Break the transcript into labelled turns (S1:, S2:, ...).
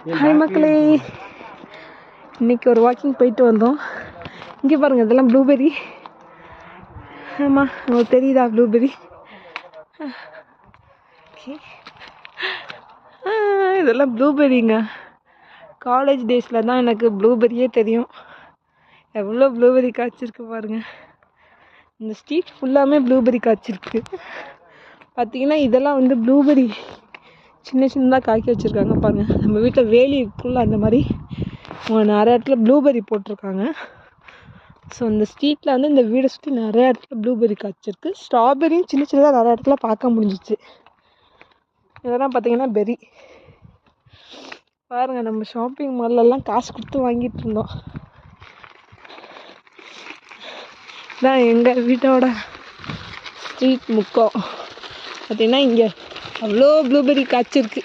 S1: Hi மக்களே, இன்னைக்கு ஒரு வாக்கிங் போயிட்டு வந்தோம். இங்கே பாருங்கள், இதெல்லாம் ப்ளூபெர்ரி. ஆமாம், உங்களுக்கு தெரியுதா ப்ளூபெர்ரி? இதெல்லாம் ப்ளூபெர்ரிங்க. காலேஜ் டேஸில் தான் எனக்கு ப்ளூபெர்ரியே தெரியும். எவ்வளோ ப்ளூபெர்ரி காய்ச்சிருக்கு பாருங்கள். இந்த ஸ்ட்ரீட் ஃபுல்லாமே ப்ளூபெர்ரி காய்ச்சிருக்கு. பார்த்தீங்கன்னா இதெல்லாம் வந்து ப்ளூபெர்ரி சின்ன சின்னதாக காய்க்க வச்சுருக்காங்க பாருங்கள். நம்ம வீட்டில் வேலி இருக்குள்ள அந்த மாதிரி நிறைய இடத்துல ப்ளூபெர்ரி போட்டிருக்காங்க. ஸோ இந்த ஸ்ட்ரீட்டில் வந்து இந்த வீடை சுற்றி நிறைய இடத்துல ப்ளூபெர்ரி காய்ச்சிருக்கு. ஸ்ட்ராபெரியும் சின்ன சின்னதாக நிறைய இடத்துல பார்க்க முடிஞ்சிச்சு. இதெல்லாம் பார்த்தீங்கன்னா பெர்ரி பாருங்கள். நம்ம ஷாப்பிங் மால்லலாம் காசு கொடுத்து வாங்கிட்டு இருந்தோம். இதான் எங்கள் வீட்டோட ஸ்ட்ரீட் முக்கம். பார்த்திங்கன்னா இங்கே அவ்வளோ ப்ளூபெர்ரி காய்ச்சிருக்கு.